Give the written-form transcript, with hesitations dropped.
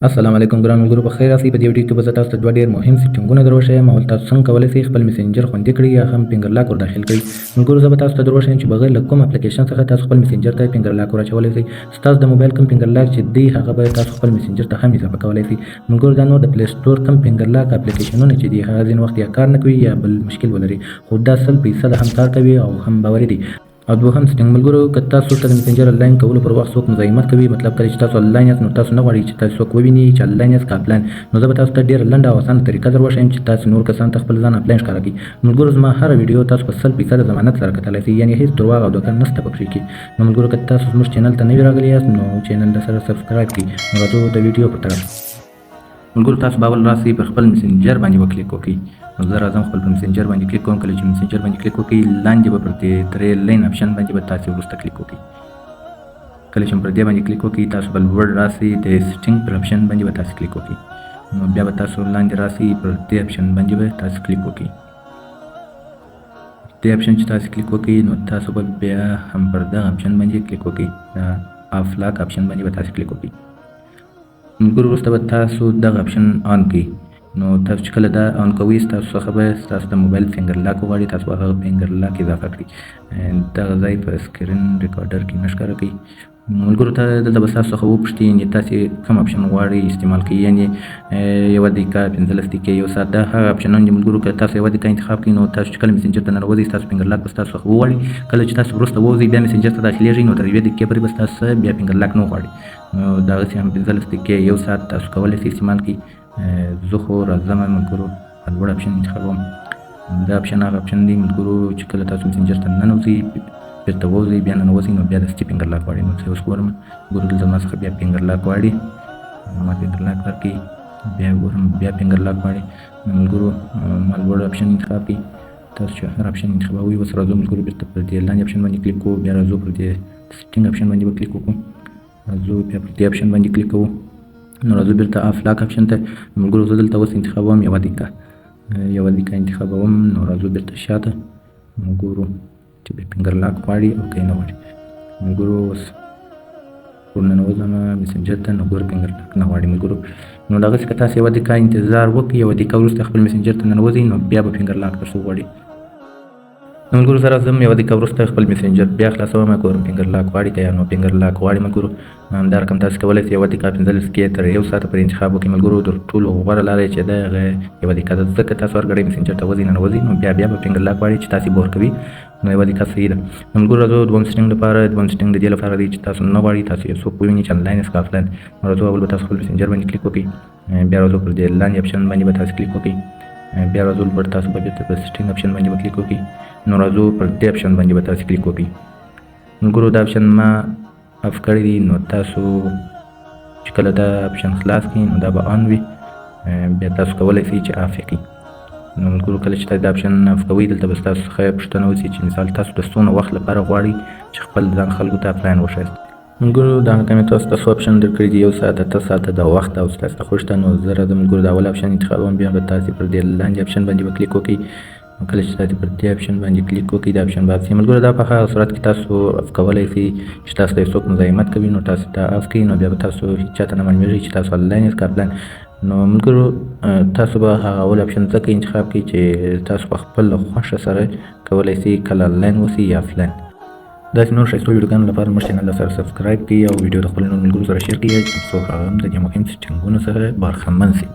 السلام علیکم ګران ملګرو، په خیر راسئ. په دې ویډیو کې به زه تاسو ته دوه ډېر مهم سیټینګونه در وښیم او تاسو څنګه کولی شئ خپل مسینجر خوندي کړئ یا هم فینګر لاک ور داخل کړئ. ملګرو زه به تاسو ته در وښیم چې بغیر له کوم اپلیکیشن څخه تاسو خپل مسینجر ته فینګر لاک ور اچولی شئ. ستاسو د موبایل کوم فینګر لاک چې دی هغه به تاسو خپل مسینجر ته هم اضافه کولی شئ. ملګرو دا نور د پلی سټور کوم فینګر لاک اپلیکیشنونه چې دي هغه ځینې وخت یا کار نه کوي یا بل مشکل ولري، خو دا 100% هم کار کوي او هم باوري دي. او دوهم سیټینګ ملګرو، که تاسو ته د مسینجر آنلاین کولو پر وخت څوک مزاحمت کوي، مطلب کله چې تاسو آنلاین یاست نو تاسو نه غواړئ چې تاسو څوک وویني چې آنلاین یاست که آفلاین، نو زه به تاسو ته ډېره لنډه او اسانه طریقه در وښیم چې تاسو نور کسانو ته خپل ځان آفلاین ښکاره کړئ. ملګرو زما هره ویډیو تاسو په 100% ضمانت سره کتلی شئ، یعنې هېڅ درواغ او دوکه نشته پکې کې. نو ملګرو که تاسو زموږ چینل ته نوي راغلي یاست نو چینل سره سبسکرایب کړئ. نو راځو د ویډیو په طرف. ملګرو تاسو به اول راسئ پر خپل مسینجر باندې وکلیک وکړئ. نو زه راځم خپل په مسینجر باندې کلیک کوم. کله چې مسینجر باندې کلیک وکړئ لاندې به پر دې 3 لاین آپشن باندې به تاسو وروسته کلیک وکړئ. کله چې پر دې باندې کلیک وکړئ تاسو به لوړ راسئ د سیټینګ پر آپشن باندې به تاسو کلیک وکړئ. نو بیا به تاسو لاندې راسئ پر دې آپشن باندې به تاسو کلیک وکړئ. دې آپشن چې تاسو کلیک وکړئ نو تاسو به بیا هم پر دغه آپشن باندې کلیک وکړئ. دا آف لاک آپشن باندې به تاسو کلیک وکړئ. ملګرو وروسته به تاسو دغه آپشن آن کړئ. نو تاسو چې کله دا آن کوئ ستاسو څخه به ستاسو د موبایل فینګر لاک وغواړي، تاسو به هغه فینګر لاک اضافه کړئ. دغه ځای په سکرین ریکارډر کې نه ښکاره کوي. ملګرو ته دلته به ستاسو څخه وپوښتي یعنې تاسې کوم آپشن غواړئ استعمال کړئ، یعنې 1 دقیقه 15 دقیقې 1 ساعت. دا هغه آپشنونه دي ملګرو. که تاسو 1 دقیقه انتخاب کړئ نو تاسو چې کله مسینجر ته ننوځئ ستاسو فینګر لاک به ستاسو څخه وغواړي. کله چې تاسو وروسته ووځئ بیا مسینجر ته داخلېږئ نو تر 1 دقیقې پورې به ستاسو بیا فینګر لاک نه وغواړي. نو دغسې هم 15 دقیقې 1 ساعت تاسو کولی شئ استعمال کړئ. زه خو راځم ملګرو لوړ آپشن انتخابوم. دا آپشن هغه آپشن دی ملګرو چې کله تاسو مسینجر ته ننوځئ بیرته ووځئ بیا ننوځئ نو بیا دستي فینګر لاک غواړي. نو زه اوس ګورم ملګرو دلته ما څخه بیا فینګر لاک غواړي. ما فینګر لاک ورکړئ، بیا ګورم بیا فینګر لاک غواړي. نو ملګرو ما لوړ آپشن انتخاب کړئ. تاسو چې هر آپشن انتخابوئ اوس راځو ملګرو بیرته پر دې لاندې آپشن باندې کلیک کوو. بیا راځو پر دې سیټینګ آپشن باندې به کلیک وکړو. راځو بیا پر دې آپشن باندې کلیک کوو. نو راځو بیرته آف لاک آپشن ته. ملګرو زه دلته اوس انتخابوم 1 دقیقه انتخابوم. نو راځو بیرته شاته. نو ګورو چې فینګر لاک غواړي او که یې نه غواړي. ملګرو اوس ورننوځم مسینجر ته. نو ګورو فینګر لاک نه غواړي ملګرو. نو دغسې که تاسو 1 دقیقه انتظار وکړئ 1 دقیقه وروسته خپل مسینجر ته ننوځئ نو بیا به فینګر لاک درڅخه وغواړي. نو ملګرو زه راځم 1 دقیقه وروسته خپل مسینجر بیا خلاصوم. ګورم فینګر لاک غواړي که یا نو فینګر لاک غواړي ملګرو. همدا رقم تاسو کولی شئ 1 دقیقه 15 دقیقې تر 1 ساعته پورې انتخاب وکړئ ملګرو. تر ټولو غوره لاره چې ده هغه 1 دقیقه ده، ځکه تاسو هر ګړی مسینجر ته وځئ ننوځئ نو بیا به فینګر لاک غواړي چې تاسې بور کوي. نو 1 دقیقه صحیح ده. نو ملګرو راځو دویم سیټینګ لپاره. دویم سیټینګ د دې لپاره دی چې تاسو نه غواړئ تاسو یو څوک وویني چې آنلاین یاست که آفلاین. نو راځو اول به تاسو خپل مسینجر باندې کلیک وکړئ. بیا راځو پر دې لاندې آپشن باندې به تاسو کلیک وکړئ. بیا راځو لوړ تاسو به بیرته پر سیټینګ آپشن باندې به کلیک وکړئ. نو راځو پر دې آپشن باندې به تاسو کلیک وکړئ. ملګرو دا آپشن ما اف کړی دی. نو تاسو چې کله دا آپشن خلاص کړئ نو دا به آن وي. بیا تاسو کولی شئ چې آف یې کړئ. نو ملګرو کله چې تاسو دا آپشن آف کوئ دلته به ستاسو څخه پوښتنه وشي چې مثال تاسو د څونه وخت لپاره غواړئ چې خپل ځان خلکو ته آفلاین وښایاست. ملګرو دا مې تاسو ته څو آپشن درکړي دي 1 ساعت 8 ساعته د وخت او ستاسو ته خوښ ده. نو زه راځم ملګرو د اول آپشن انتخابوم. بیا به تاسو پر دې لاندې آپشن باندې به کلیک وکړئ. کله چې تاسو پر دې آپشن باندې کلیک وکړئ دا آپشن به اف شي ملګرو. دا په هغه صورت کې تاسو اف کولی شئ چې تاسو ته څوک مزاحمت کوي نو تاسو ته اف کړئ. نو بیا به تاسو هېڅ چاته نه معلومېږي چې تاسو آنلاین یاست که آفلاین. نو ملګرو تاسو به هغه اول آپشن ځکه انتخاب کړئ چې تاسو په خپل خوښه سره کولی شئ کله آنلاین اوسئ یا آفلاین. داسې نور ښایستو ویډیوګانو لپاره زموږ چینل سره سبسکرایب کړئ او ویډیو د خپلو نورو ملګرو سره شیر کړئ تر څو هغه هم د دې مهم سیټینګونو څخه برخمن شي.